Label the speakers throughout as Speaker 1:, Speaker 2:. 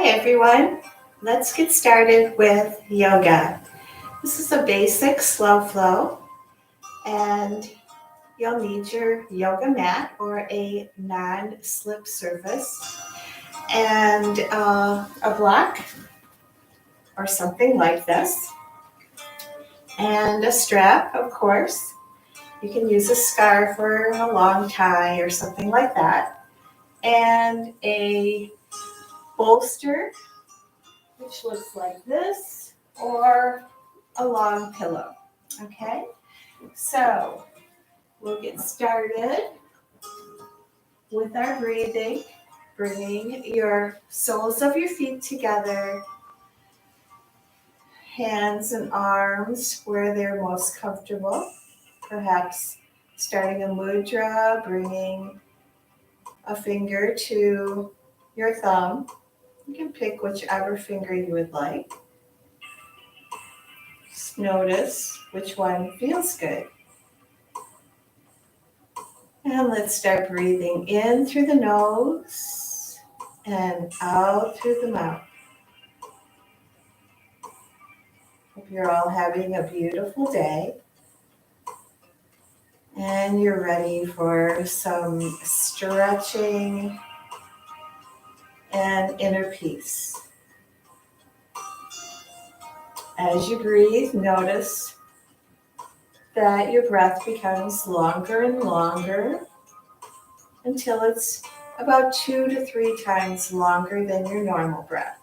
Speaker 1: everyone. Let's get started with yoga. This is a basic slow flow, and you'll need your yoga mat or a non-slip surface and a block or something like this, and a strap, of course. You can use a scarf or a long tie or something like that, and a bolster, which looks like this, or a long pillow. Okay, so we'll get started with our breathing, bringing your soles of your feet together, hands and arms where they're most comfortable, perhaps starting a mudra, bringing a finger to your thumb. You can pick whichever finger you would like. Just notice which one feels good. And let's start breathing in through the nose and out through the mouth. Hope you're all having a beautiful day. And you're ready for some stretching and inner peace. As you breathe, notice that your breath becomes longer and longer until it's about 2 to 3 times longer than your normal breath.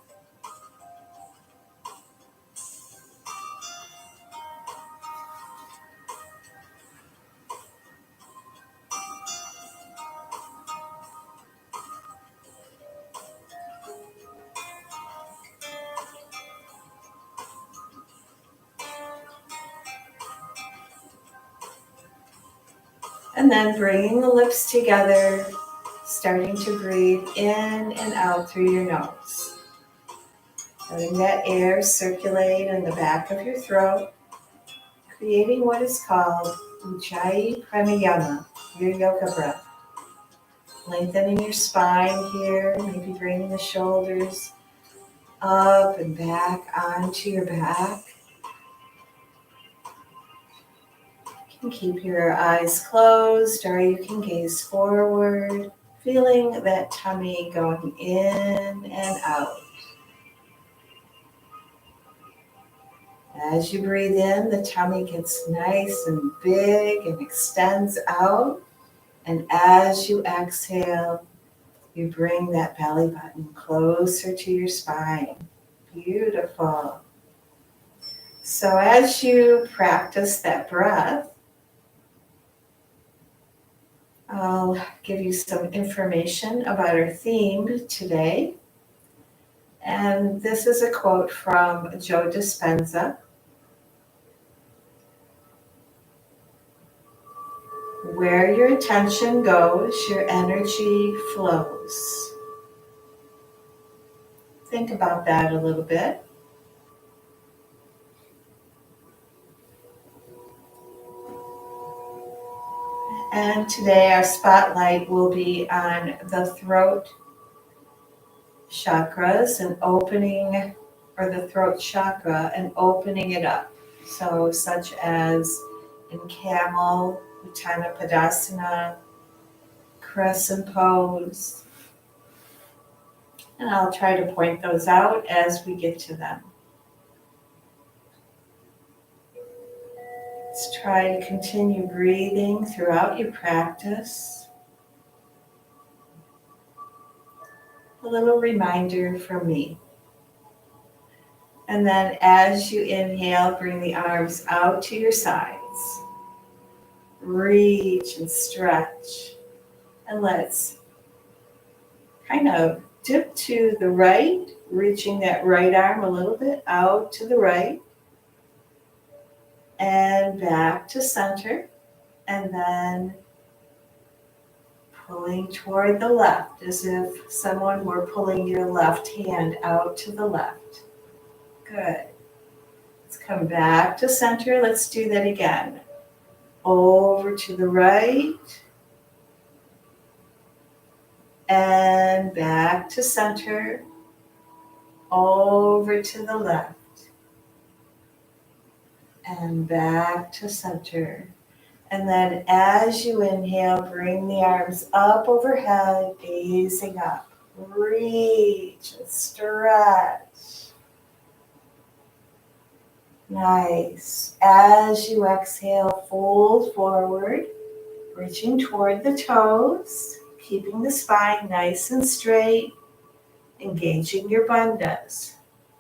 Speaker 1: And then bringing the lips together, starting to breathe in and out through your nose. Letting that air circulate in the back of your throat, creating what is called Ujjayi Pranayama, your yoga breath. Lengthening your spine here, maybe bringing the shoulders up and back onto your back. You can keep your eyes closed or you can gaze forward, feeling that tummy going in and out. As you breathe in, the tummy gets nice and big and extends out. And as you exhale, you bring that belly button closer to your spine. Beautiful. So as you practice that breath, I'll give you some information about our theme today. And this is a quote from Joe Dispenza. Where your attention goes, your energy flows. Think about that a little bit. And today our spotlight will be on the throat chakras and opening, or the throat chakra and opening it up. So such as in Camel, Udana Padasana, Crescent pose. And I'll try to point those out as we get to them. Let's try to continue breathing throughout your practice. A little reminder from me. And then as you inhale, bring the arms out to your sides. Reach and stretch. And let's kind of dip to the right, reaching that right arm a little bit out to the right. And back to center, and then pulling toward the left as if someone were pulling your left hand out to the left. Good. Let's come back to center. Let's do that again. Over to the right, and back to center. over to the left, and back to center. And then as you inhale, bring the arms up overhead, gazing up. Reach and stretch. Nice. As you exhale, fold forward, reaching toward the toes, keeping the spine nice and straight, engaging your bandhas.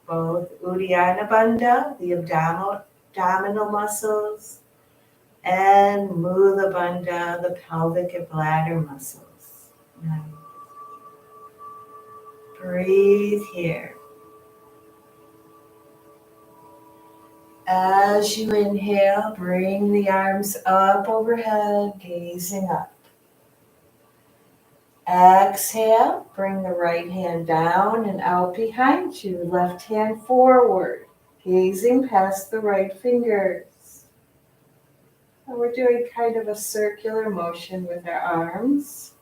Speaker 1: Both Udana Bandha, the abdominal muscles, and Mula Bandha, the pelvic and bladder muscles. Nice. Breathe here. As you inhale, bring the arms up overhead, gazing up. Exhale, bring the right hand down and out behind you, left hand forward, gazing past the right fingers. And we're doing kind of a circular motion with our arms.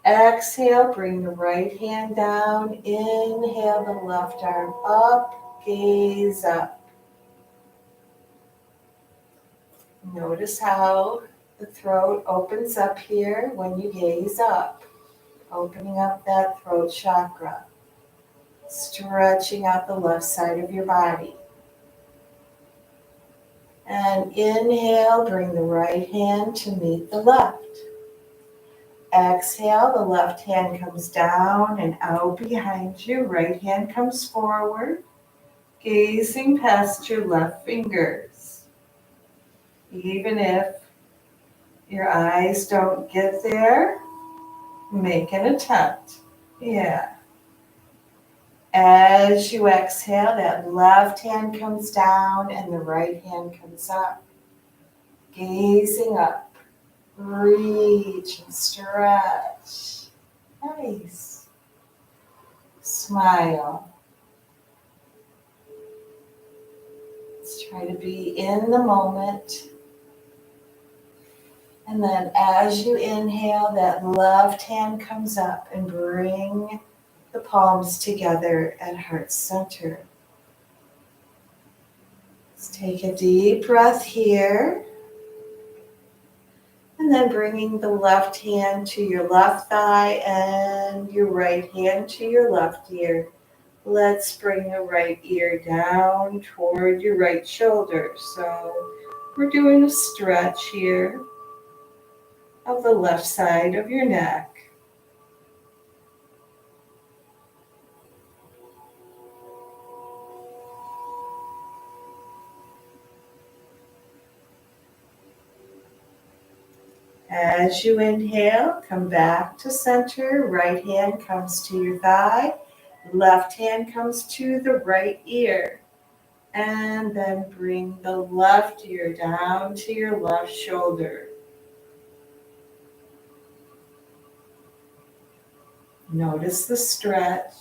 Speaker 1: Exhale, bring the right hand down, inhale the left arm up, gaze up. Notice how the throat opens up here when you gaze up, opening up that throat chakra, stretching out the left side of your body. And inhale, bring the right hand to meet the left. Exhale, the left hand comes down and out behind you, right hand comes forward, gazing past your left fingers. Even if your eyes don't get there, make an attempt. Yeah. As you exhale, that left hand comes down and the right hand comes up. Gazing up. Reach and stretch. Nice. Smile. Let's try to be in the moment. And then as you inhale, that left hand comes up and bring the palms together at heart center. Let's take a deep breath here. And then bringing the left hand to your left thigh and your right hand to your left ear. Let's bring the right ear down toward your right shoulder. So we're doing a stretch here of the left side of your neck. As you inhale, come back to center. Right hand comes to your thigh. Left hand comes to the right ear. And then bring the left ear down to your left shoulder. Notice the stretch.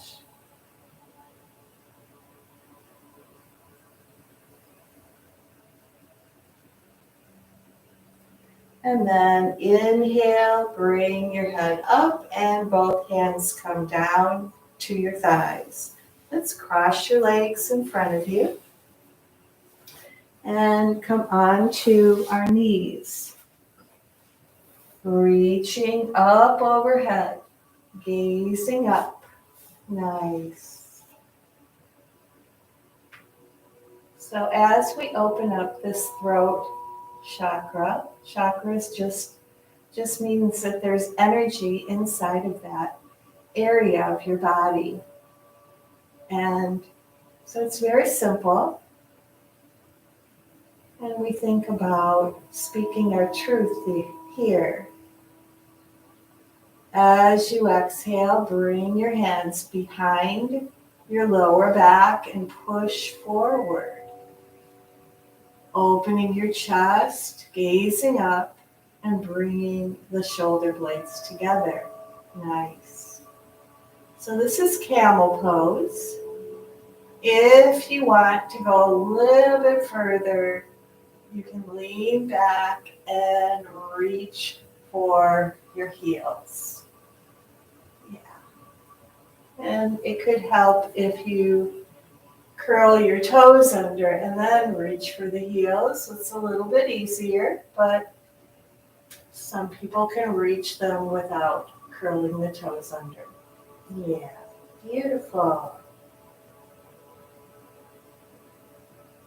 Speaker 1: And then inhale, bring your head up and both hands come down to your thighs. Let's cross your legs in front of you and come on to our knees. Reaching up overhead, gazing up. Nice. So as we open up this throat chakra is just means that there's energy inside of that area of your body. And so it's very simple. And we think about speaking our truth here. As you exhale, bring your hands behind your lower back and push forward. Opening your chest, gazing up, and bringing the shoulder blades together. Nice. So this is camel pose. If you want to go a little bit further, you can lean back and reach for your heels. Yeah. And it could help if you curl your toes under and then reach for the heels. It's a little bit easier, but some people can reach them without curling the toes under. Yeah, beautiful.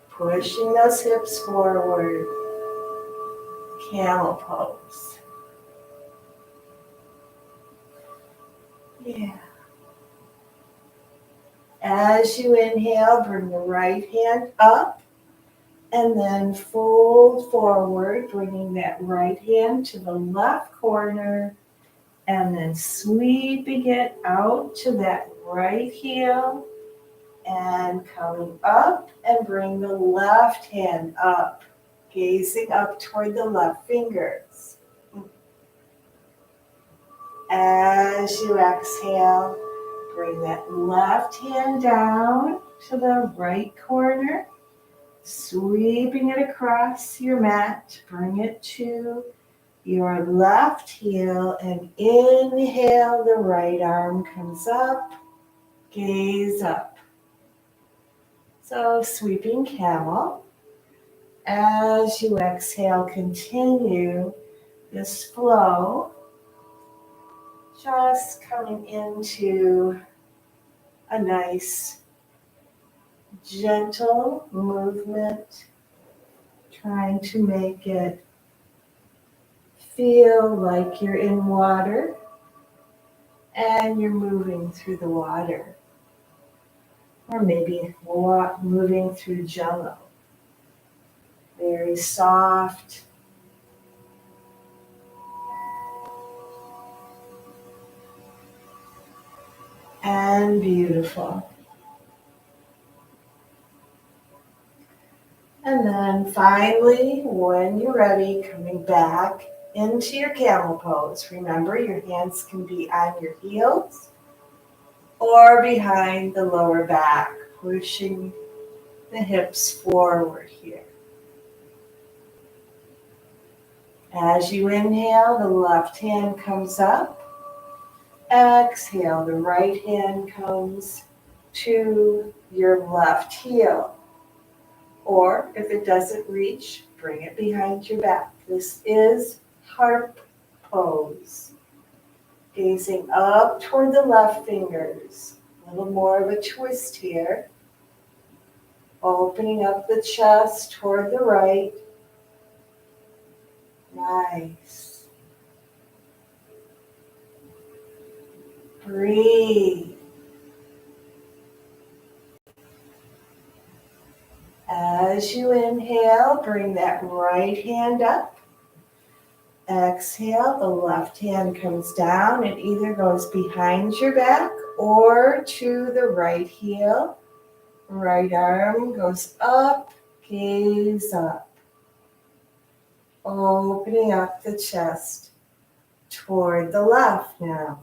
Speaker 1: Pushing those hips forward. Camel pose. Yeah. As you inhale, bring the right hand up and then fold forward, bringing that right hand to the left corner and then sweeping it out to that right heel and coming up and bring the left hand up, gazing up toward the left fingers. As you exhale, bring that left hand down to the right corner, sweeping it across your mat. Bring it to your left heel and inhale, the right arm comes up, gaze up. So sweeping camel. As you exhale, continue this flow, just coming into a nice gentle movement, trying to make it feel like you're in water and you're moving through the water, or maybe moving through jello. Very soft. And beautiful. And then finally, when you're ready, coming back into your camel pose. Remember, your hands can be on your heels or behind the lower back, pushing the hips forward here. As you inhale, the left hand comes up. Exhale, the right hand comes to your left heel. Or if it doesn't reach, bring it behind your back. This is harp pose. Gazing up toward the left fingers. A little more of a twist here. Opening up the chest toward the right. Nice. Breathe. As you inhale, bring that right hand up. Exhale, the left hand comes down. It either goes behind your back or to the right heel. Right arm goes up, gaze up. Opening up the chest toward the left now.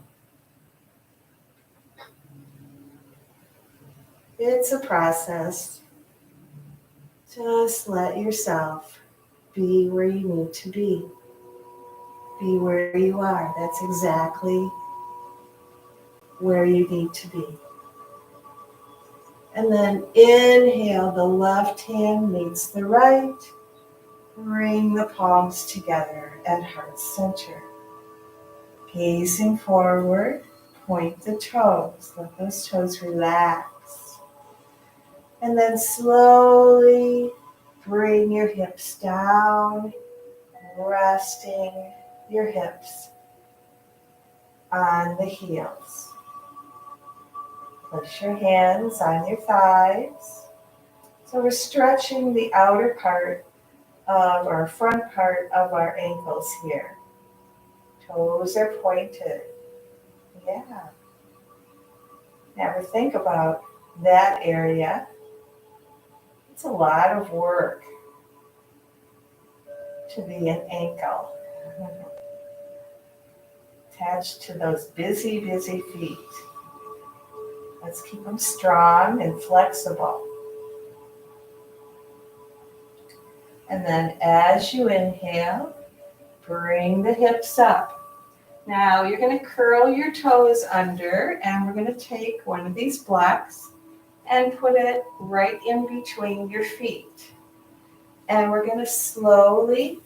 Speaker 1: It's a process. Just let yourself be where you need to be. Be where you are. That's exactly where you need to be. And then inhale, the left hand meets the right. Bring the palms together at heart center. Gazing forward, point the toes. Let those toes relax. And then slowly bring your hips down, resting your hips on the heels. Place your hands on your thighs. So we're stretching the outer part of our front part of our ankles here. Toes are pointed. Yeah. Never think about that area. It's a lot of work to be an ankle. Attached to those busy, busy feet. Let's keep them strong and flexible. And then as you inhale, bring the hips up. Now you're going to curl your toes under, and we're going to take one of these blocks and put it right in between your feet. And we're going to slowly,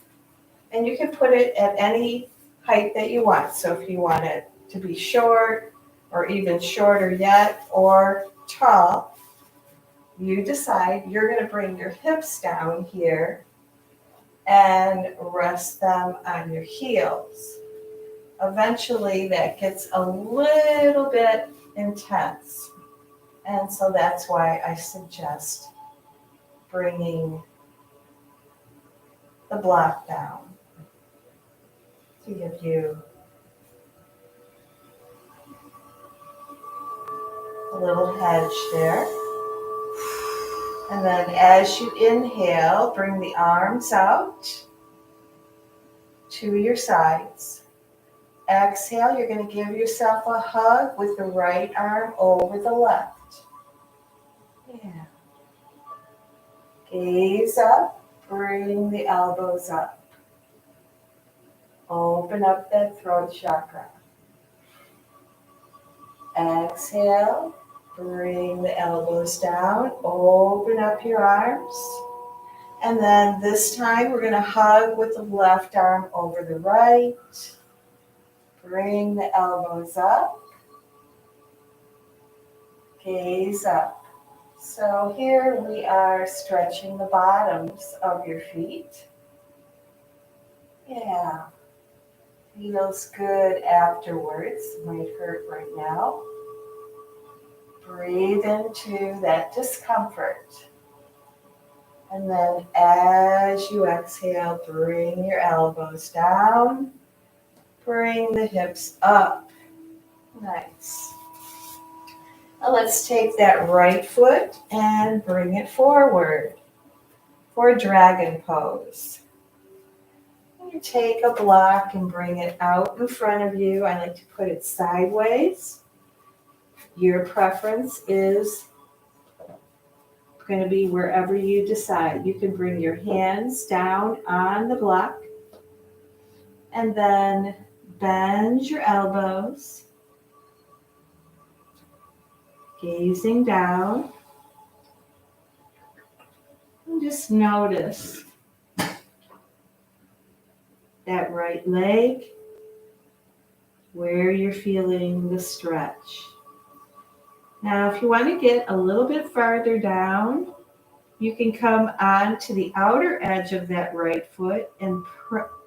Speaker 1: and you can put it at any height that you want. So if you want it to be short, or even shorter yet, or tall, you decide. You're going to bring your hips down here and rest them on your heels. Eventually that gets a little bit intense. And so that's why I suggest bringing the block down to give you a little hedge there. And then as you inhale, bring the arms out to your sides. Exhale, you're going to give yourself a hug with the right arm over the left. Yeah. Gaze up, bring the elbows up. Open up that throat chakra. Exhale, bring the elbows down, open up your arms. And then this time we're going to hug with the left arm over the right. Bring the elbows up. Gaze up. So here we are stretching the bottoms of your feet. Yeah. Feels good afterwards. Might hurt right now. Breathe into that discomfort. And then as you exhale, bring your elbows down. Bring the hips up. Nice. Now let's take that right foot and bring it forward for dragon pose. You take a block and bring it out in front of you. I like to put it sideways. Your preference is going to be wherever you decide. You can bring your hands down on the block and then bend your elbows, gazing down. And just notice that right leg, where you're feeling the stretch. Now, if you want to get a little bit farther down, you can come on to the outer edge of that right foot and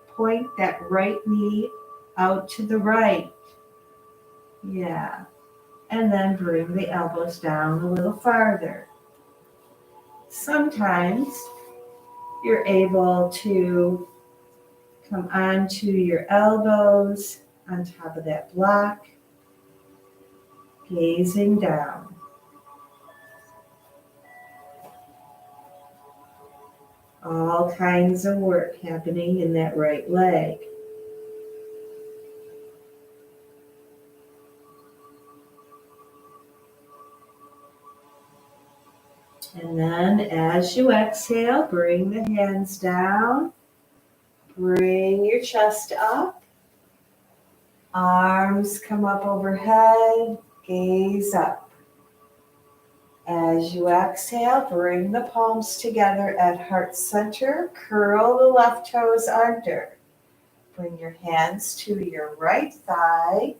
Speaker 1: point that right knee out to the right. Yeah. And then bring the elbows down a little farther. Sometimes you're able to come onto your elbows on top of that block, gazing down. All kinds of work happening in that right leg. And then as you exhale, bring the hands down. Bring your chest up. Arms come up overhead. Gaze up. As you exhale, bring the palms together at heart center. Curl the left toes under. Bring your hands to your right thigh.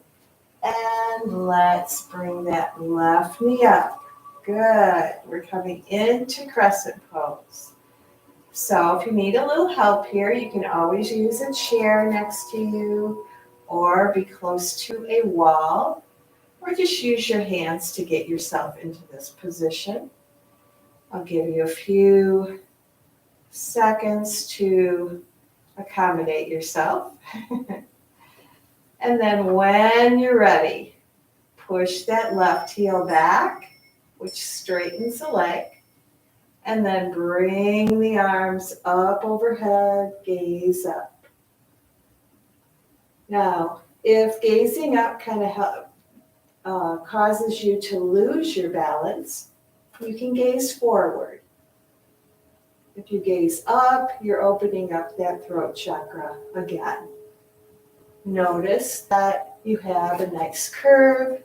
Speaker 1: And let's bring that left knee up. Good. We're coming into crescent pose. So if you need a little help here, you can always use a chair next to you or be close to a wall, or just use your hands to get yourself into this position. I'll give you a few seconds to accommodate yourself. And then when you're ready, push that left heel back, which straightens the leg, and then bring the arms up overhead, gaze up. Now, if gazing up kind of causes you to lose your balance, you can gaze forward. If you gaze up, you're opening up that throat chakra again. Notice that you have a nice curve,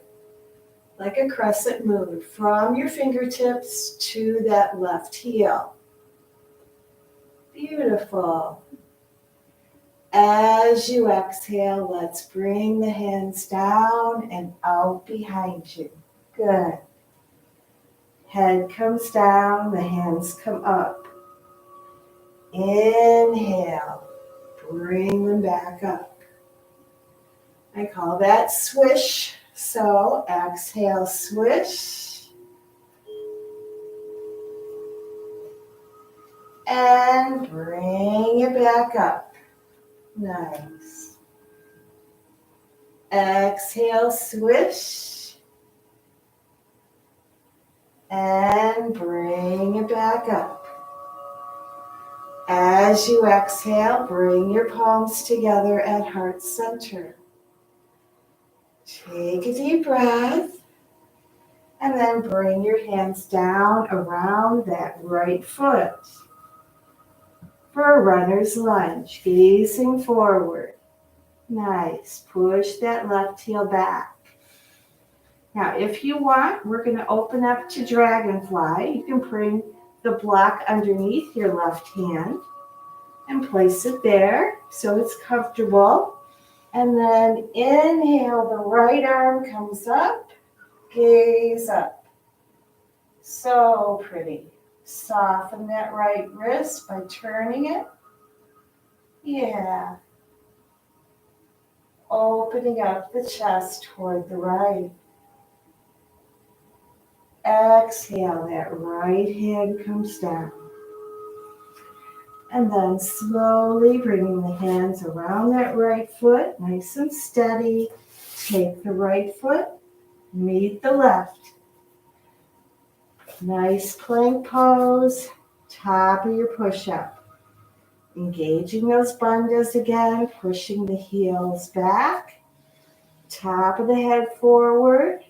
Speaker 1: like a crescent moon, from your fingertips to that left heel. Beautiful. As you exhale, let's bring the hands down and out behind you. Good. Head comes down, the hands come up. Inhale, bring them back up. I call that swish. So exhale, swish. And bring it back up. Nice. Exhale, swish. And bring it back up. As you exhale, bring your palms together at heart center. Take a deep breath. And then bring your hands down around that right foot. For a runner's lunge, gazing forward. Nice. Push that left heel back. Now, if you want, we're going to open up to dragonfly. You can bring the block underneath your left hand and place it there so it's comfortable. And then inhale, the right arm comes up, gaze up. So pretty. Soften that right wrist by turning it. Yeah. Opening up the chest toward the right. Exhale, that right hand comes down. And then slowly bringing the hands around that right foot, nice and steady. Take the right foot, meet the left. Nice plank pose, top of your push-up. Engaging those bandhas again, pushing the heels back, top of the head forward.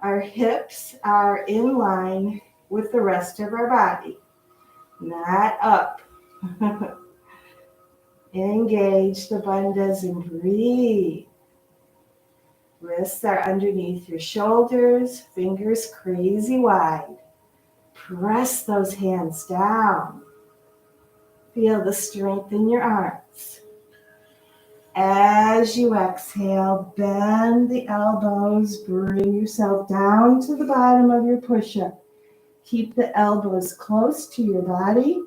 Speaker 1: Our hips are in line with the rest of our body, not up. Engage the bandhas and breathe. Wrists are underneath your shoulders, fingers crazy wide. Press those hands down. Feel the strength in your arms. As you exhale, bend the elbows, bring yourself down to the bottom of your push-up. Keep the elbows close to your body.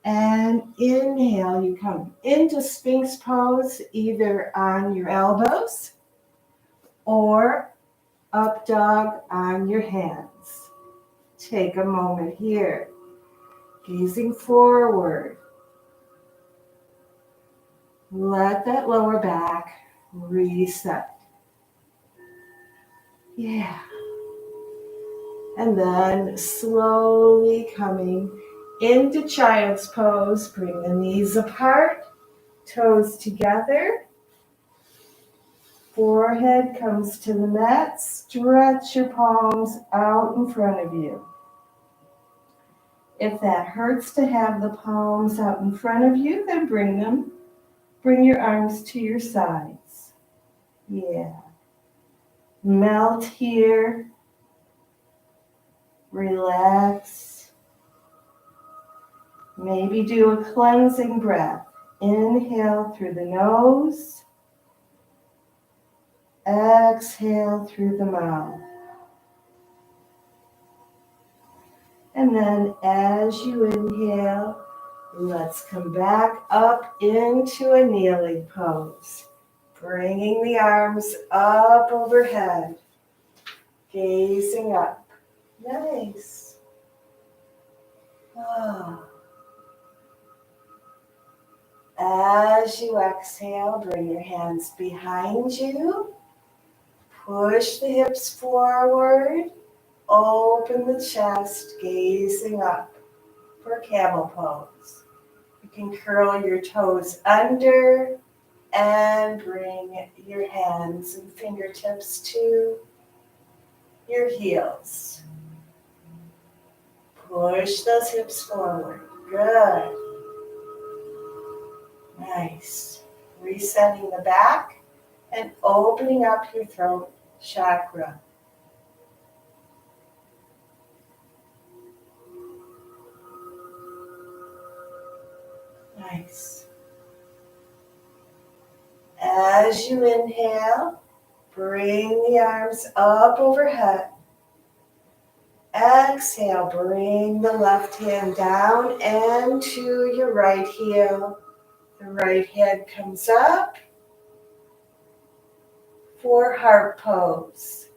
Speaker 1: And inhale, you come into Sphinx pose, either on your elbows or up dog on your hands. Take a moment here, gazing forward. Let that lower back reset. Yeah. And then slowly coming into child's pose, bring the knees apart, toes together. Forehead comes to the mat. Stretch your palms out in front of you. If that hurts to have the palms out in front of you, then bring your arms to your sides. Yeah. Melt here. Relax. Maybe do a cleansing breath. Inhale through the nose. Exhale through the mouth. And then as you inhale, let's come back up into a kneeling pose. Bringing the arms up overhead. Gazing up. Nice. Oh. As you exhale, bring your hands behind you. Push the hips forward. Open the chest, gazing up for camel pose. You can curl your toes under and bring your hands and fingertips to your heels. Push those hips forward. Good. Nice. Resetting the back and opening up your throat chakra. Nice. As you inhale, bring the arms up overhead. Exhale, bring the left hand down and to your right heel. The right hand comes up for heart pose.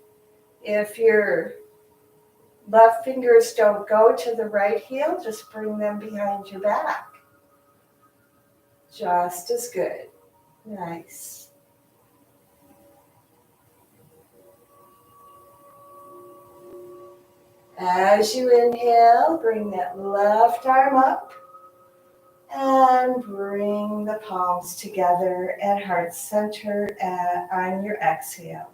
Speaker 1: If your left fingers don't go to the right heel, just bring them behind your back. Just as good. Nice. As you inhale, bring that left arm up and bring the palms together at heart center on your exhale.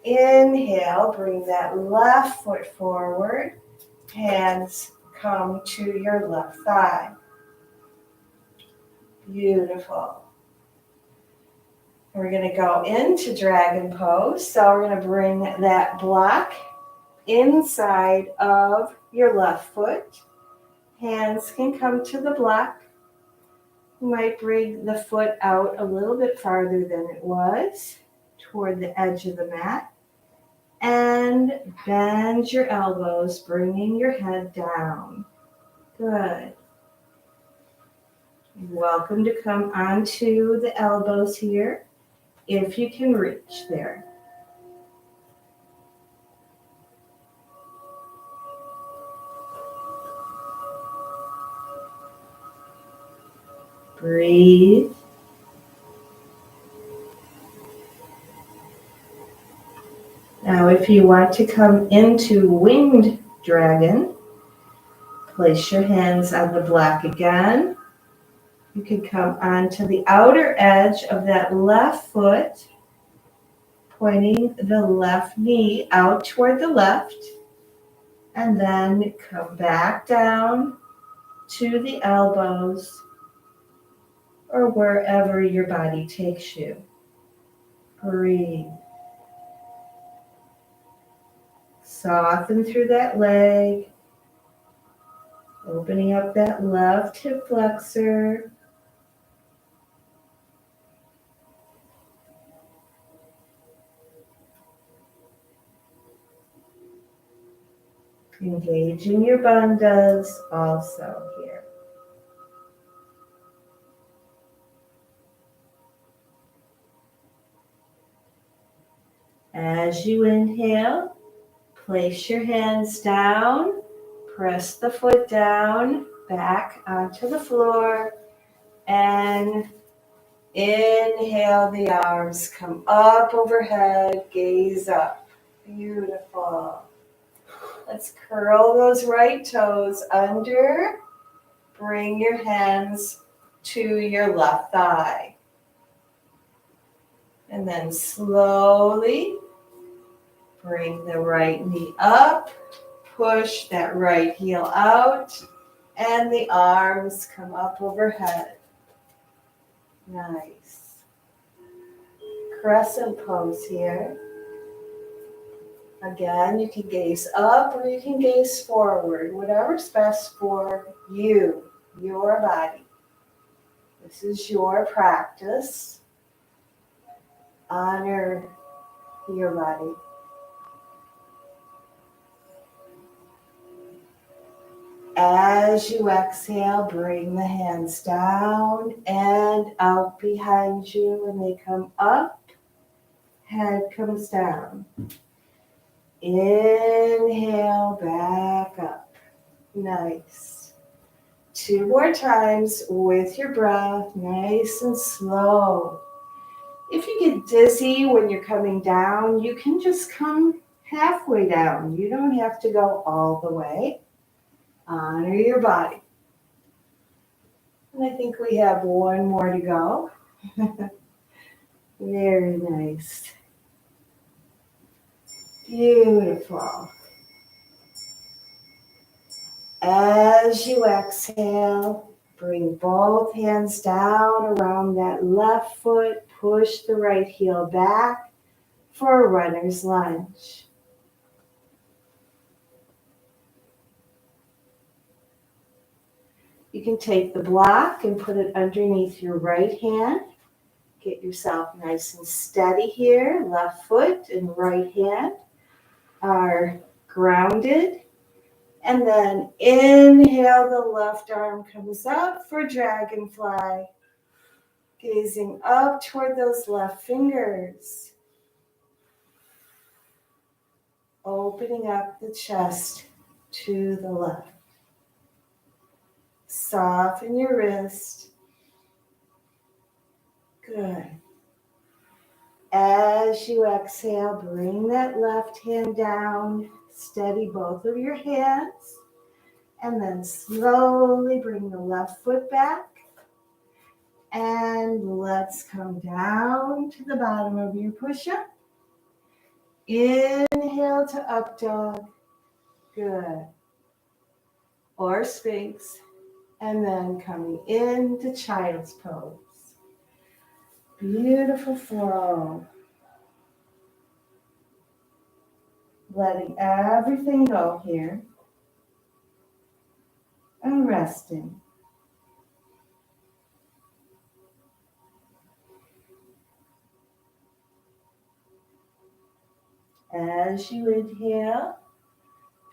Speaker 1: Inhale, bring that left foot forward. Hands come to your left thigh. Beautiful. We're going to go into dragon pose. So we're going to bring that block inside of your left foot. Hands can come to the block. You might bring the foot out a little bit farther than it was toward the edge of the mat. And bend your elbows, bringing your head down. Good. Welcome to come onto the elbows here, if you can reach there. Breathe. Now, if you want to come into winged dragon, place your hands on the block again. You can come onto the outer edge of that left foot, pointing the left knee out toward the left, and then come back down to the elbows or wherever your body takes you. Breathe. Soften through that leg, opening up that left hip flexor. Engaging your bandhas also here. As you inhale, place your hands down, press the foot down, back onto the floor, and inhale, the arms come up overhead, gaze up. Beautiful. Let's curl those right toes under. Bring your hands to your left thigh. And then slowly bring the right knee up. Push that right heel out. And the arms come up overhead. Nice. Crescent pose here. Again, you can gaze up or you can gaze forward, whatever's best for you, your body. This is your practice. Honor your body. As you exhale, bring the hands down and out behind you, and they come up, head comes down. Inhale, back up. Nice. 2 more times with your breath, nice and slow. If you get dizzy when you're coming down, you can just come halfway down. You don't have to go all the way. Honor your body. And I think we have 1 more to go. Very nice. Beautiful. As you exhale, Bring both hands down around that left foot. Push the right heel back for a runner's lunge. You can take the block and put it underneath your right hand. Get yourself nice and steady here. Left foot and right hand are grounded. And then inhale, the left arm comes up for dragonfly. Gazing up toward those left fingers. Opening up the chest to the left. Soften your wrist. Good. As you exhale, bring that left hand down. Steady both of your hands. And then slowly bring the left foot back. And let's come down to the bottom of your push-up. Inhale to up dog. Good. Or Sphinx. And then coming into child's pose. Beautiful flow. Letting everything go here. And resting. As you inhale,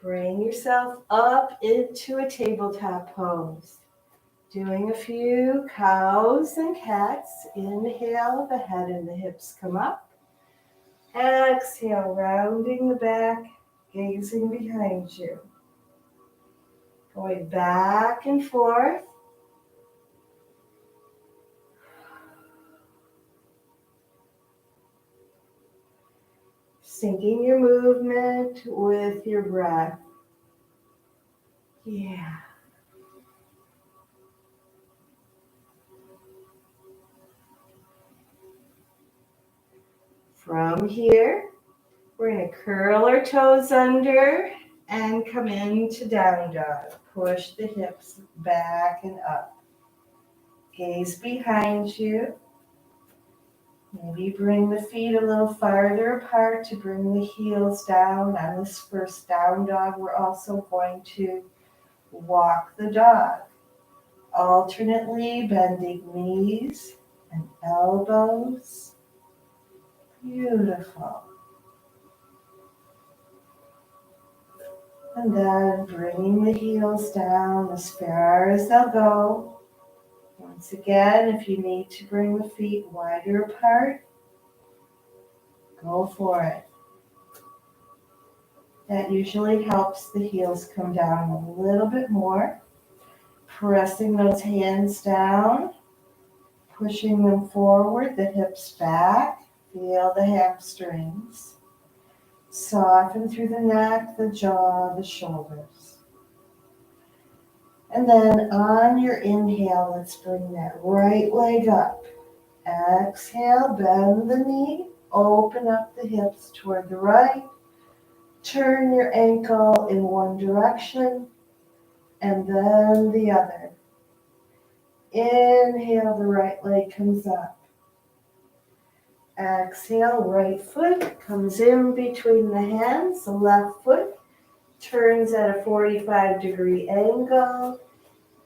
Speaker 1: bring yourself up into a tabletop pose. Doing a few cows and cats. Inhale, the head and the hips come up. Exhale, rounding the back, gazing behind you. Going back and forth. Syncing your movement with your breath. Yeah. From here, we're going to curl our toes under and come into down dog. Push the hips back and up. Gaze behind you. Maybe bring the feet a little farther apart to bring the heels down. On this first down dog, we're also going to walk the dog. Alternately bending knees and elbows. Beautiful. And then bringing the heels down as far as they'll go. Once again, if you need to bring the feet wider apart, go for it. That usually helps the heels come down a little bit more. Pressing those hands down, pushing them forward, the hips back. Feel the hamstrings. Soften through the neck, the jaw, the shoulders. And then on your inhale, let's bring that right leg up. Exhale, bend the knee, open up the hips toward the right. Turn your ankle in one direction and then the other. Inhale, the right leg comes up. Exhale, right foot comes in between the hands. The left foot turns at a 45-degree angle.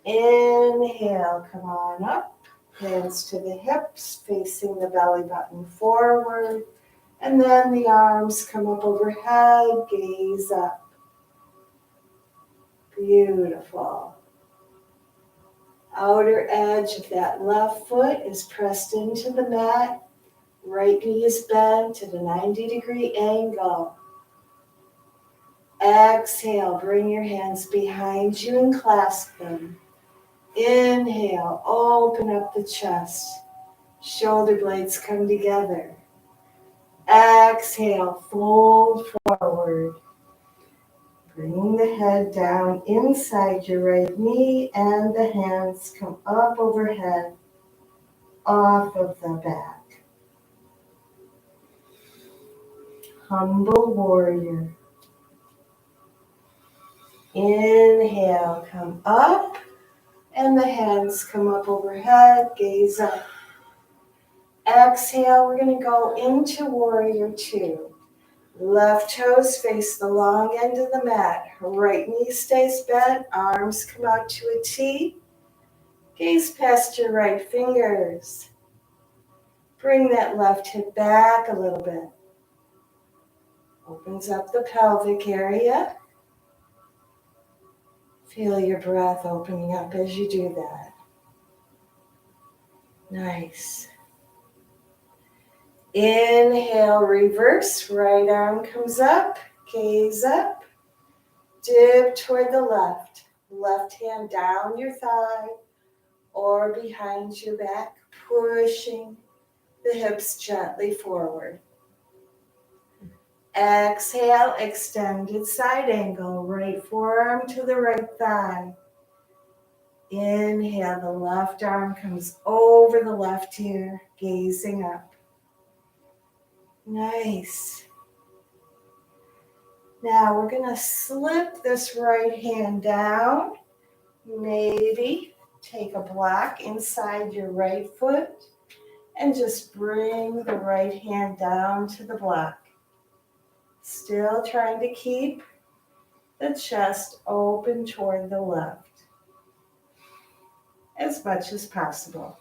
Speaker 1: Inhale, come on up. Hands to the hips, facing the belly button forward. And then the arms come up overhead, gaze up. Beautiful. Outer edge of that left foot is pressed into the mat. Right knee is bent at a 90-degree angle. Exhale, bring your hands behind you and clasp them. Inhale, open up the chest. Shoulder blades come together. Exhale, fold forward. Bring the head down inside your right knee and the hands come up overhead, off of the back. Humble warrior. Inhale, come up And the hands come up overhead, gaze up. Exhale, we're going to go into warrior two. Left toes face the long end of the mat. Right knee stays bent, arms come out to a T. Gaze past your right fingers. Bring that left hip back a little bit. Opens up the pelvic area. Feel your breath opening up as you do that. Nice. Inhale, reverse. Right arm comes up. Gaze up. Dip toward the left. Left hand down your thigh or behind your back, pushing the hips gently forward. Exhale, extended side angle. Right forearm to the right thigh. Inhale, the left arm comes over the left ear, gazing up. Nice. Now we're going to slip this right hand down. Maybe take a block inside your right foot and just bring the right hand down to the block. Still trying to keep the chest open toward the left as much as possible.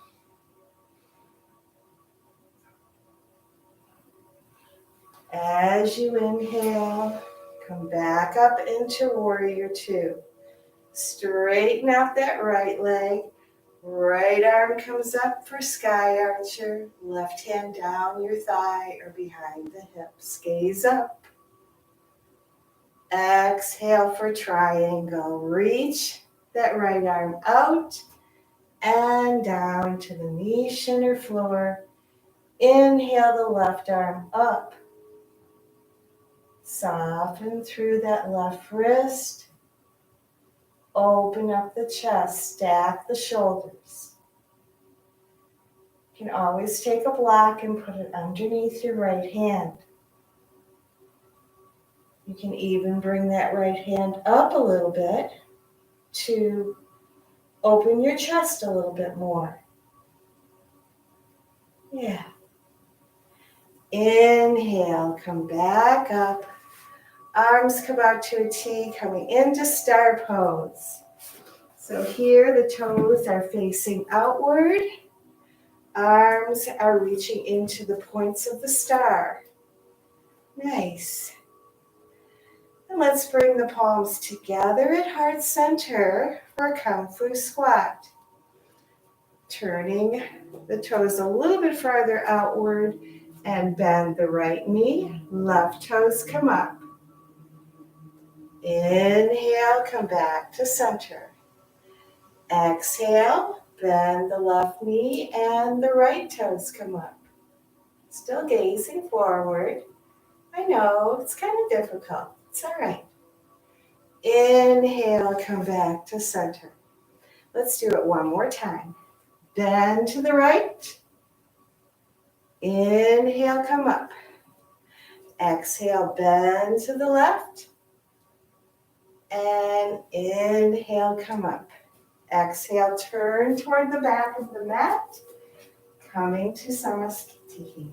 Speaker 1: As you inhale, come back up into warrior two. Straighten out that right leg. Right arm comes up for sky archer. Left hand down your thigh or behind the hips. Gaze up. Exhale for triangle. Reach that right arm out and down to the knee, shin, or floor. Inhale the left arm up. Soften through that left wrist. Open up the chest, stack the shoulders. You can always take a block and put it underneath your right hand. You can even bring that right hand up a little bit to open your chest a little bit more. Yeah. Inhale, come back up. Arms come out to a T, coming into star pose. So here the toes are facing outward. Arms are reaching into the points of the star. Nice. And let's bring the palms together at heart center for a Kung Fu squat. Turning the toes a little bit farther outward and bend the right knee. Left toes come up. Inhale, come back to center. Exhale, bend the left knee and the right toes come up. Still gazing forward. I know, it's kind of difficult. It's all right. Inhale, come back to center. Let's do it one more time. Bend to the right. Inhale, come up. Exhale, bend to the left. And inhale, come up. Exhale, turn toward the back of the mat. Coming to Samastiti.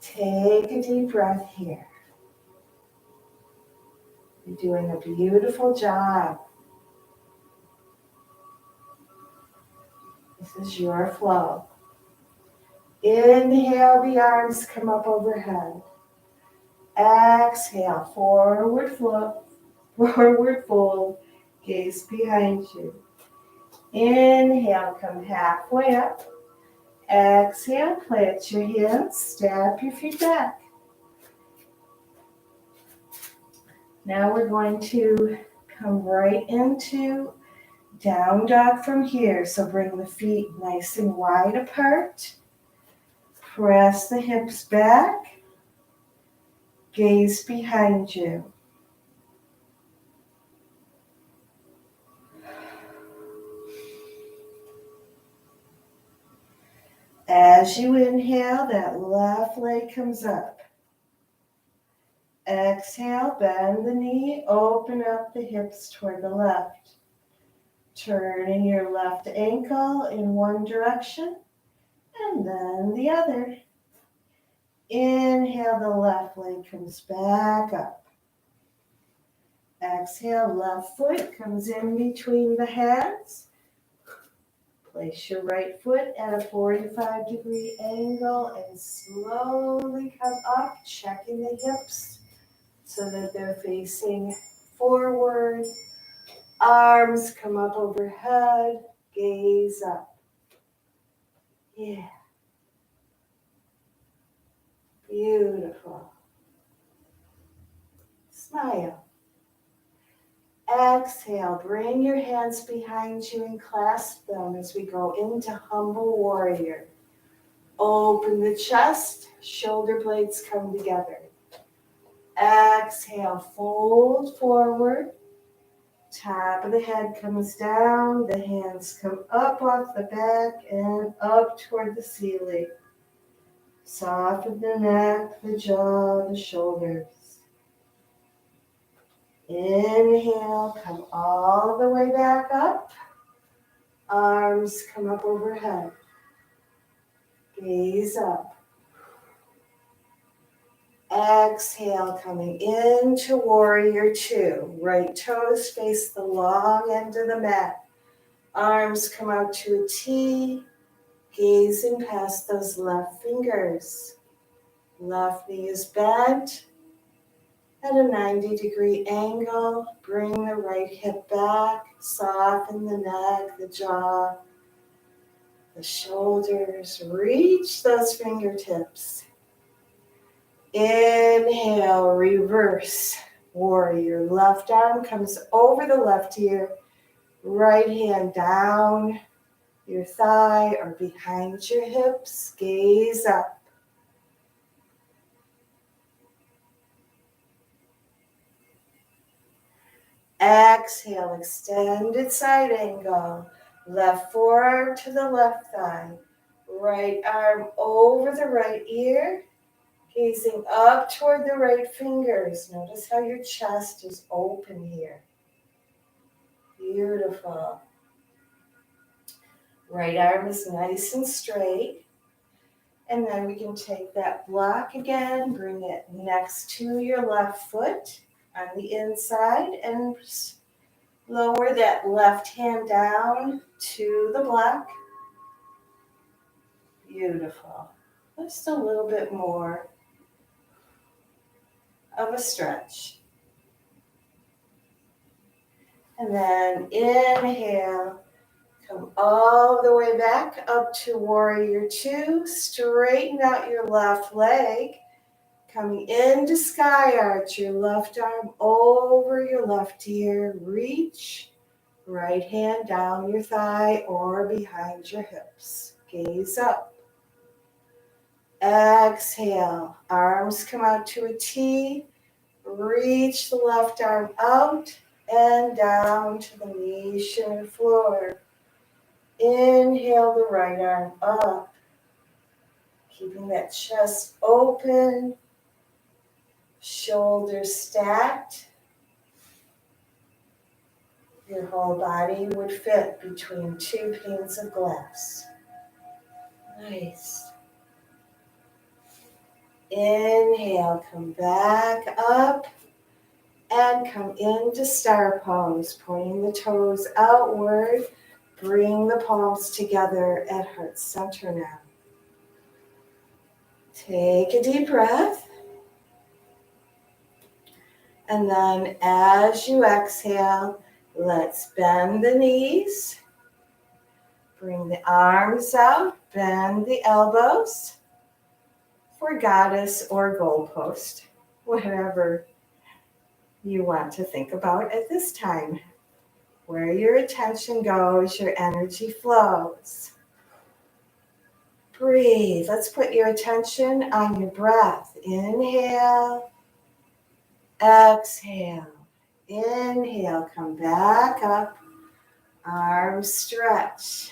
Speaker 1: Take a deep breath here. You're doing a beautiful job. This is your flow. Inhale, the arms come up overhead. Exhale, forward fold, gaze behind you. Inhale, come halfway up. Exhale, plant your hands, step your feet back. Now we're going to come right into down dog from here. So bring the feet nice and wide apart. Press the hips back. Gaze behind you. As you inhale, that left leg comes up. Exhale, bend the knee, open up the hips toward the left. Turning your left ankle in one direction and then the other. Inhale, the left leg comes back up. Exhale, left foot comes in between the hands. Place your right foot at a 45-degree angle and slowly come up, checking the hips so that they're facing forward. Arms come up overhead, gaze up. Yeah. Beautiful. Smile. Exhale, bring your hands behind you and clasp them as we go into humble warrior. Open the chest, shoulder blades come together. Exhale, fold forward. Top of the head comes down, the hands come up off the back and up toward the ceiling. Soften the neck, the jaw, the shoulders. Inhale, come all the way back up. Arms come up overhead. Gaze up. Exhale, coming into warrior two. Right toes face the long end of the mat. Arms come out to a T. Gazing past those left fingers. Left knee is bent. At a 90-degree angle, bring the right hip back, soften the neck, the jaw, the shoulders. Reach those fingertips. Inhale, reverse warrior. Left arm comes over the left ear, right hand down your thigh or behind your hips. Gaze up. Exhale, extended side angle. Left forearm to the left thigh. Right arm over the right ear. Gazing up toward the right fingers. Notice how your chest is open here. Beautiful. Right arm is nice and straight. And then we can take that block again, bring it next to your left foot on the inside and lower that left hand down to the block. Beautiful. Just a little bit more of a stretch. And then inhale, come all the way back up to warrior two. Straighten out your left leg. Coming into sky arch, your left arm over your left ear. Reach. Right hand down your thigh or behind your hips. Gaze up. Exhale. Arms come out to a T. Reach the left arm out and down to the knees and floor. Inhale the right arm up. Keeping that chest open. Shoulders stacked. Your whole body would fit between two panes of glass. Nice. Inhale, come back up and come into star pose, pointing the toes outward. Bring the palms together at heart center now. Take a deep breath. And then as you exhale, let's bend the knees. Bring the arms out, bend the elbows for goddess or goalpost, whatever you want to think about at this time. Where your attention goes, your energy flows. Breathe. Let's put your attention on your breath. Inhale. Exhale. Inhale. Come back up. Arms stretch.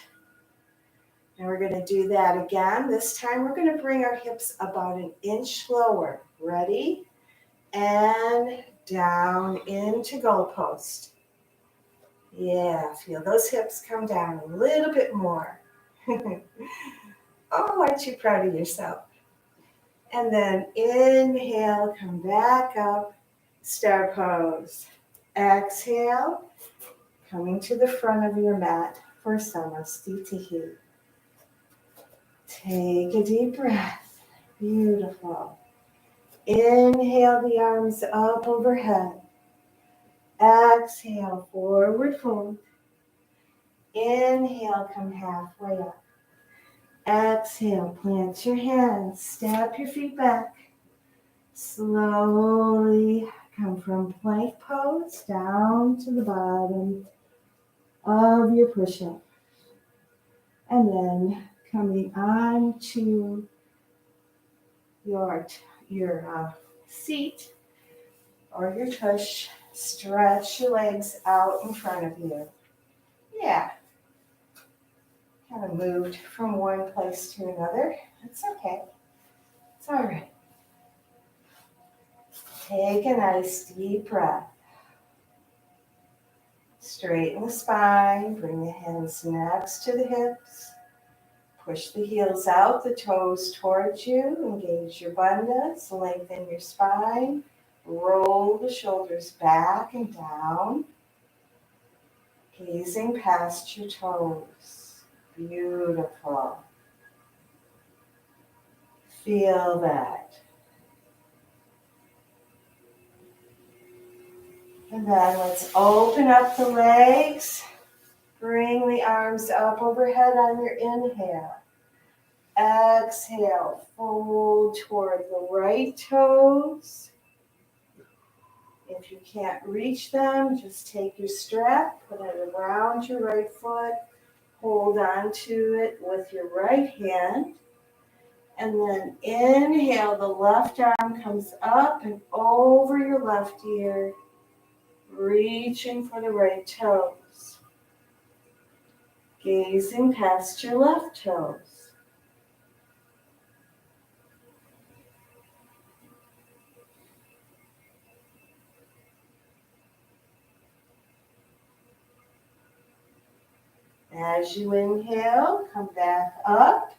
Speaker 1: And we're going to do that again. This time we're going to bring our hips about an inch lower. Ready? And down into goalpost. Yeah, feel those hips come down a little bit more. Oh, aren't you proud of yourself? And then inhale, come back up, star pose. Exhale, coming to the front of your mat for Samastitihi. Take a deep breath. Beautiful. Inhale the arms up overhead. Exhale, forward fold. Inhale, come halfway up. Exhale, plant your hands, step your feet back. Slowly come from plank pose down to the bottom of your push-up. And then coming on to your seat or your tush, stretch your legs out in front of you. Yeah, kind of moved from one place to another. It's okay. It's all right. Take a nice deep breath. Straighten the spine, bring the hands next to the hips. Push the heels out, the toes towards you. Engage your bandhas, lengthen your spine. Roll the shoulders back and down. Gazing past your toes. Beautiful. Feel that. And then let's open up the legs. Bring the arms up overhead on your inhale. Exhale, fold toward the right toes. If you can't reach them, just take your strap, put it around your right foot, hold on to it with your right hand, and then inhale, the left arm comes up and over your left ear, reaching for the right toes. Gazing past your left toes. As you inhale, come back up.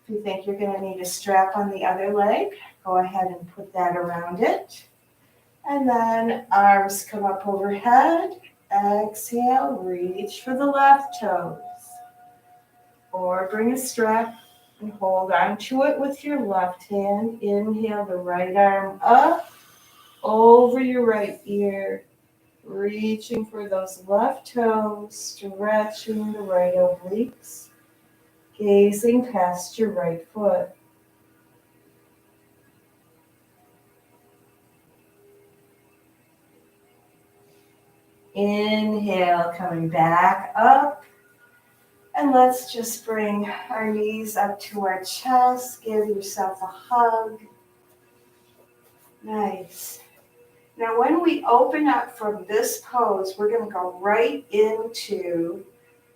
Speaker 1: If you think you're going to need a strap on the other leg, go ahead and put that around it. And then arms come up overhead. Exhale, reach for the left toes. Or bring a strap and hold on to it with your left hand. Inhale the right arm up over your right ear. Reaching for those left toes, stretching the right obliques, gazing past your right foot. Inhale, coming back up. And let's just bring our knees up to our chest. Give yourself a hug. Nice. Now, when we open up from this pose, we're going to go right into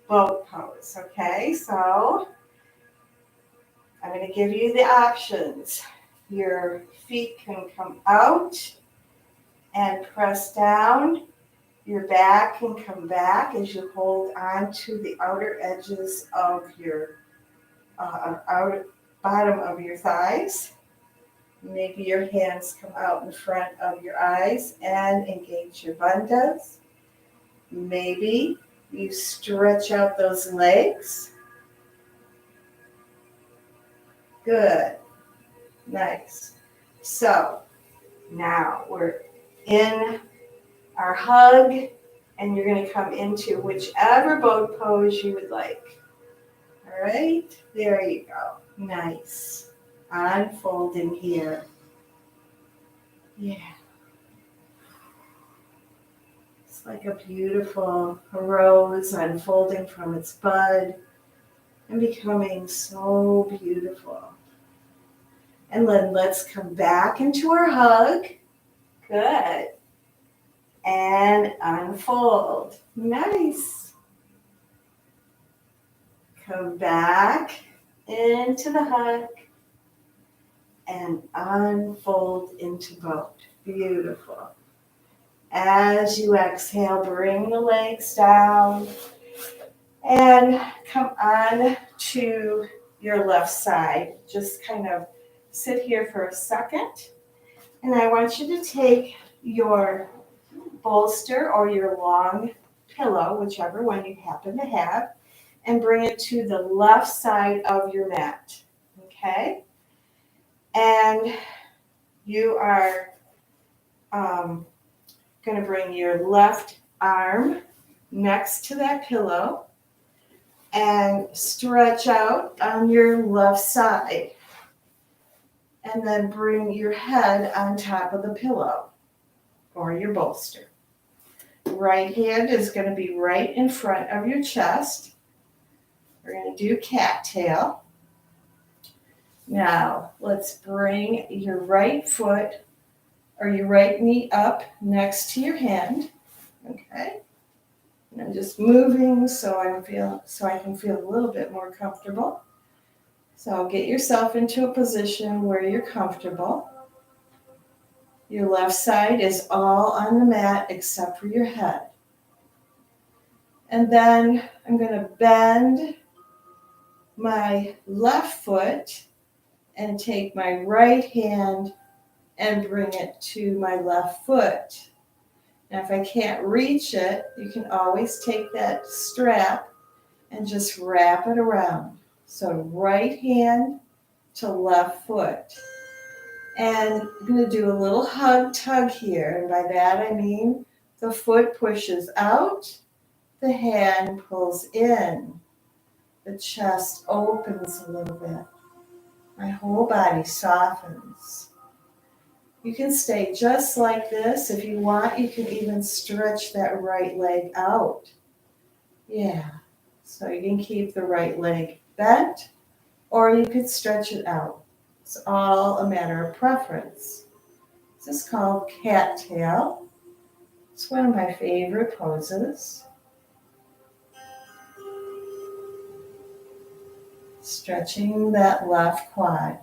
Speaker 1: boat pose, okay? So, I'm going to give you the options. Your feet can come out and press down. Your back can come back as you hold on to the outer edges of your outer bottom of your thighs. Maybe your hands come out in front of your eyes and engage your bandhas. Maybe you stretch out those legs. Good. Nice. So now we're in our hug, and you're going to come into whichever boat pose you would like. All right? There you go. Nice. Unfolding here. Yeah. It's like a beautiful rose unfolding from its bud and becoming so beautiful. And then let's come back into our hug. Good. And unfold. Nice. Come back into the hug and unfold into boat. Beautiful. As you exhale, bring the legs down and come on to your left side. Just kind of sit here for a second. And I want you to take your bolster or your long pillow, whichever one you happen to have, and bring it to the left side of your mat. Okay? And you are going to bring your left arm next to that pillow and stretch out on your left side. And then bring your head on top of the pillow or your bolster. Right hand is going to be right in front of your chest. We're going to do cattail. Now, let's bring your right foot or your right knee up next to your hand. Okay? And I'm just moving so I can feel a little bit more comfortable. So get yourself into a position where you're comfortable. Your left side is all on the mat except for your head. And then I'm going to bend my left foot and take my right hand and bring it to my left foot. Now, if I can't reach it, you can always take that strap and just wrap it around. So right hand to left foot. And I'm going to do a little hug tug here. And by that I mean the foot pushes out, the hand pulls in, the chest opens a little bit. My whole body softens. You can stay just like this. If you want, you can even stretch that right leg out. Yeah. So you can keep the right leg bent, or you could stretch it out. It's all a matter of preference. This is called cattail. It's one of my favorite poses. Stretching that left quad.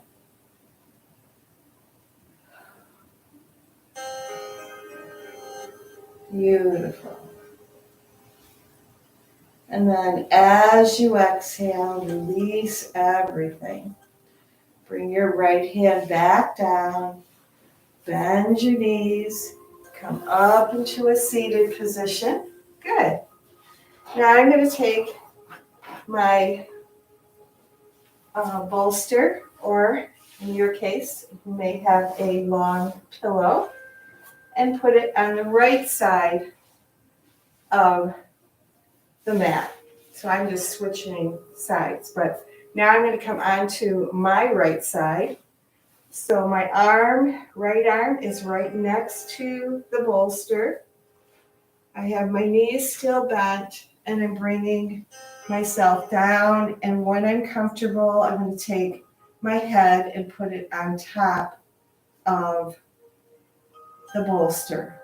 Speaker 1: Beautiful. And then as you exhale, release everything. Bring your right hand back down. Bend your knees. Come up into a seated position. Good. Now I'm going to take my bolster, or in your case, you may have a long pillow, and put it on the right side of the mat. So I'm just switching sides, but now I'm going to come onto my right side. So my right arm is right next to the bolster. I have my knees still bent, and I'm bringing myself down. And when I'm comfortable, I'm going to take my head and put it on top of the bolster.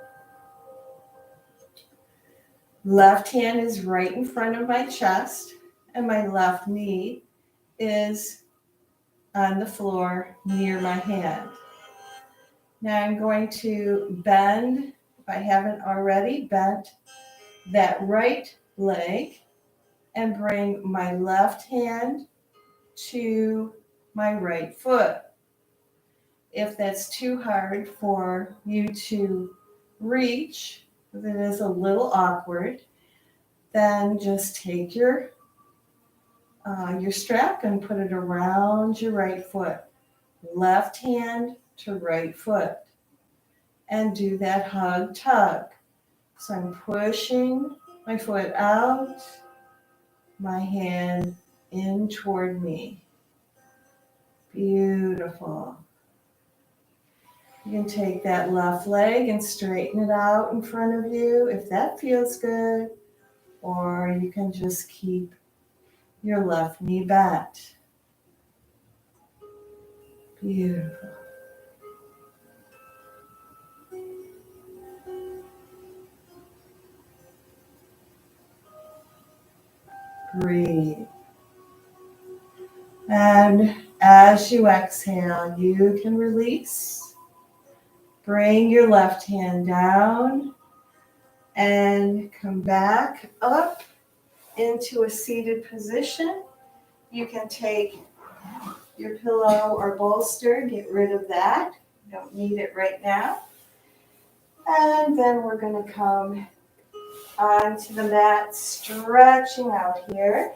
Speaker 1: Left hand is right in front of my chest, and my left knee is on the floor near my hand. Now I'm going to bend, if I haven't already, bent that right leg and bring my left hand to my right foot. If that's too hard for you to reach, if it is a little awkward, then just take your strap and put it around your right foot. Left hand to right foot. And do that hug tug. So I'm pushing my foot out, my hand in toward me. Beautiful. You can take that left leg and straighten it out in front of you if that feels good, or you can just keep your left knee bent. Beautiful. Breathe. And as you exhale, you can release. Bring your left hand down And come back up into a seated position. You can take your pillow or bolster, get rid of that. Don't need it right now. And then we're going to come onto the mat, stretching out here.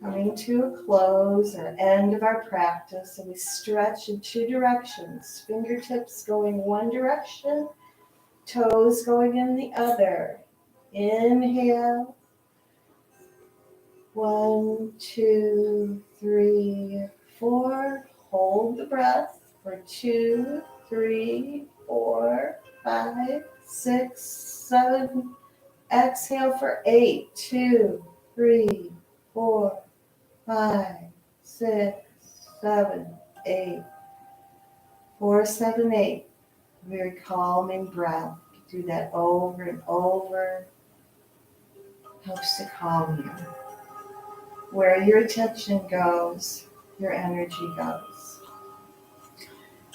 Speaker 1: Coming to a close or end of our practice, and we stretch in two directions. Fingertips going one direction, toes going in the other. Inhale. 1, 2, 3, 4. Hold the breath for 2, 3, 4, 5, 6, 7. Exhale for 8. 2, 3, 4, 5, 6, 7, 8. 4, 7, 8. Very calming breath. Do that over and over. Helps to calm you. Where your attention goes, your energy goes.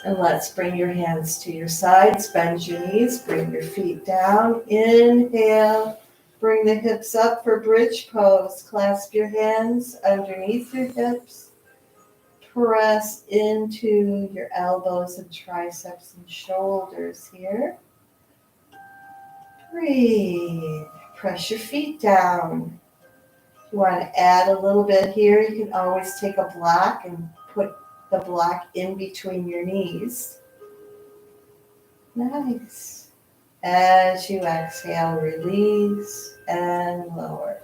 Speaker 1: And let's bring your hands to your sides. Bend your knees. Bring your feet down. Inhale. Bring the hips up for bridge pose. Clasp your hands underneath your hips. Press into your elbows and triceps and shoulders here. Breathe. Press your feet down. If you want to add a little bit here, you can always take a block and put the block in between your knees. Nice. As you exhale, release and lower.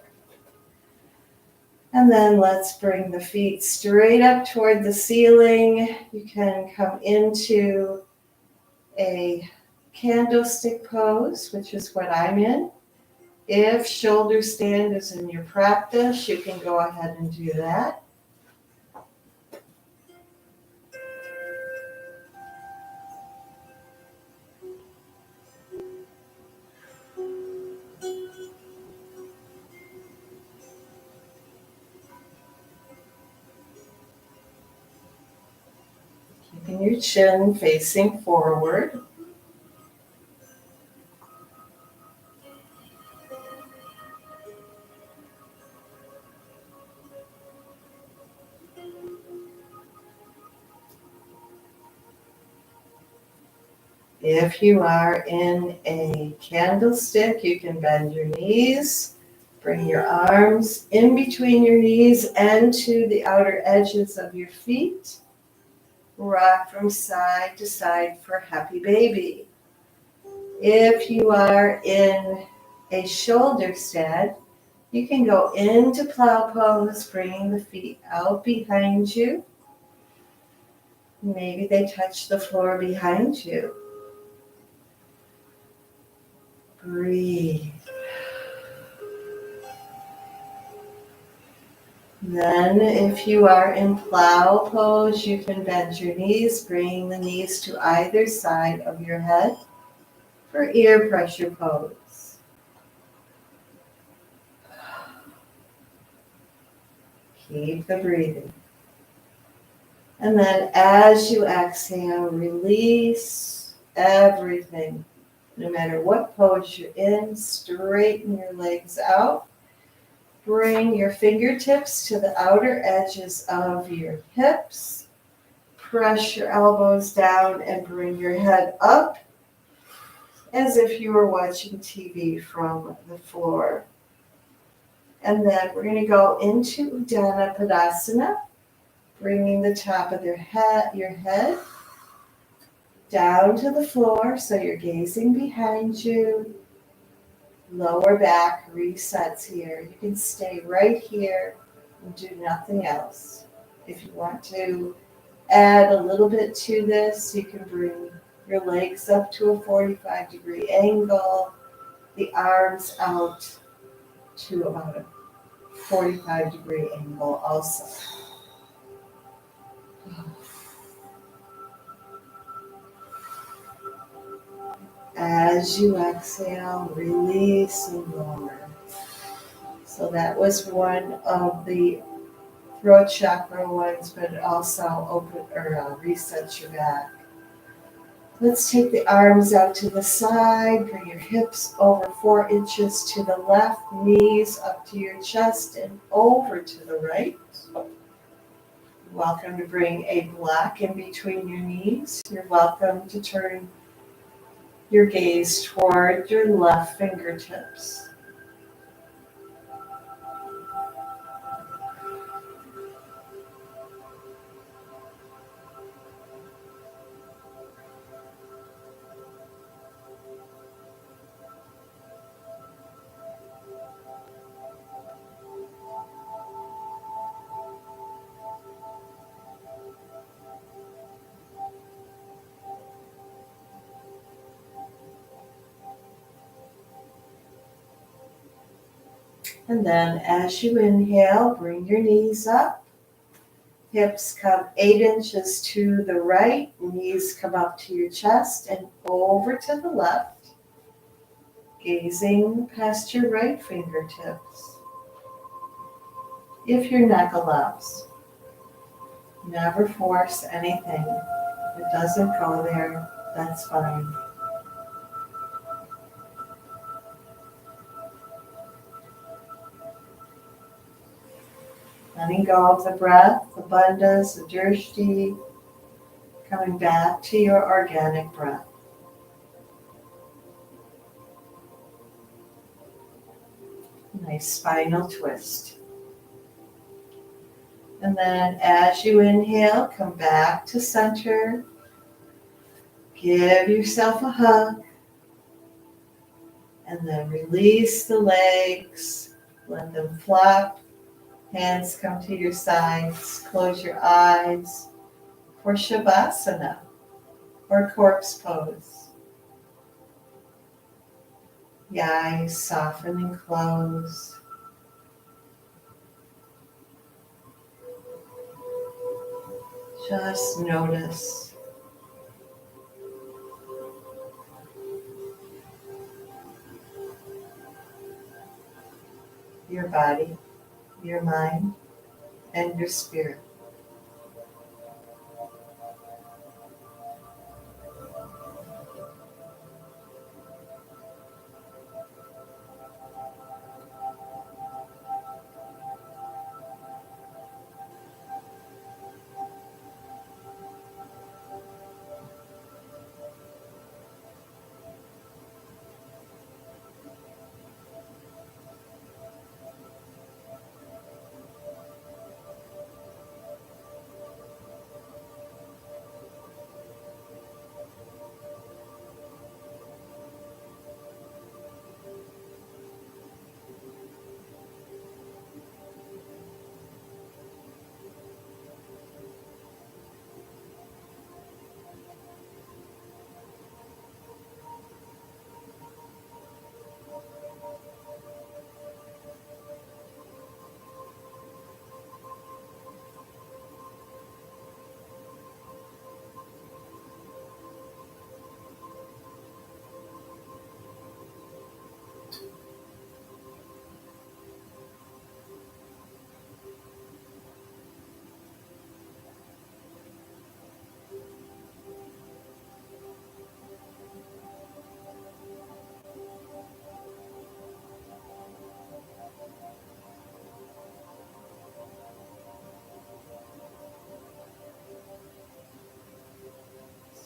Speaker 1: And then let's bring the feet straight up toward the ceiling. You can come into a candlestick pose, which is what I'm in. If shoulder stand is in your practice, you can go ahead and do that. Keeping your chin facing forward. If you are in a candlestick, you can bend your knees, bring your arms in between your knees and to the outer edges of your feet. Rock from side to side for happy baby. If you are in a shoulder stand, you can go into plow pose, bringing the feet out behind you. Maybe they touch the floor behind you. Breathe. Then if you are in plow pose, you can bend your knees, bringing the knees to either side of your head for ear pressure pose. Keep the breathing. And then as you exhale, release everything. No matter what pose you're in, straighten your legs out. Bring your fingertips to the outer edges of your hips. Press your elbows down and bring your head up as if you were watching TV from the floor. And then we're going to go into Udana Padasana, bringing the top of your head down to the floor so you're gazing behind you. Lower back resets here. You can stay right here and do nothing else. If you want to add a little bit to this, you can bring your legs up to a 45-degree angle, the arms out to about a 45-degree angle also. As you exhale, release and lower. So that was one of the throat chakra ones, but it also resets your back. Let's take the arms out to the side. Bring your hips over 4 inches to the left, knees up to your chest and over to the right. Welcome to bring a block in between your knees. You're welcome to turn your gaze toward your left fingertips. And then as you inhale, bring your knees up. Hips come 8 inches to the right. Knees come up to your chest and over to the left. Gazing past your right fingertips. If your neck allows. Never force anything. If it doesn't go there, that's fine. Letting go of the breath, the bandhas, the drishti, coming back to your organic breath. Nice spinal twist. And then as you inhale, come back to center. Give yourself a hug. And then release the legs. Let them flop. Hands come to your sides. Close your eyes for Shavasana or corpse pose. The eyes soften and close. Just notice your body, your mind, and your spirit.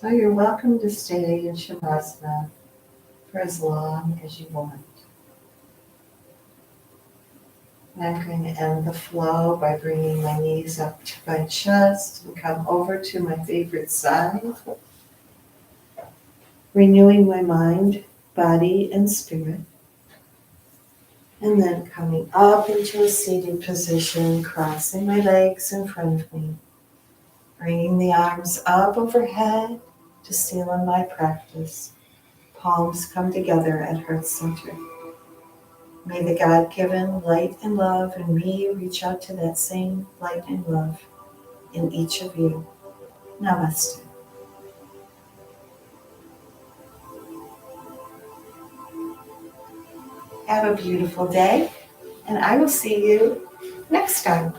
Speaker 1: So you're welcome to stay in Shavasana for as long as you want. I'm going to end the flow by bringing my knees up to my chest and come over to my favorite side. Renewing my mind, body, and spirit. And then coming up into a seated position, crossing my legs in front of me. Bringing the arms up overhead to seal in my practice. Palms come together at heart center. May the God-given light and love in me reach out to that same light and love in each of you. Namaste. Have a beautiful day, and I will see you next time.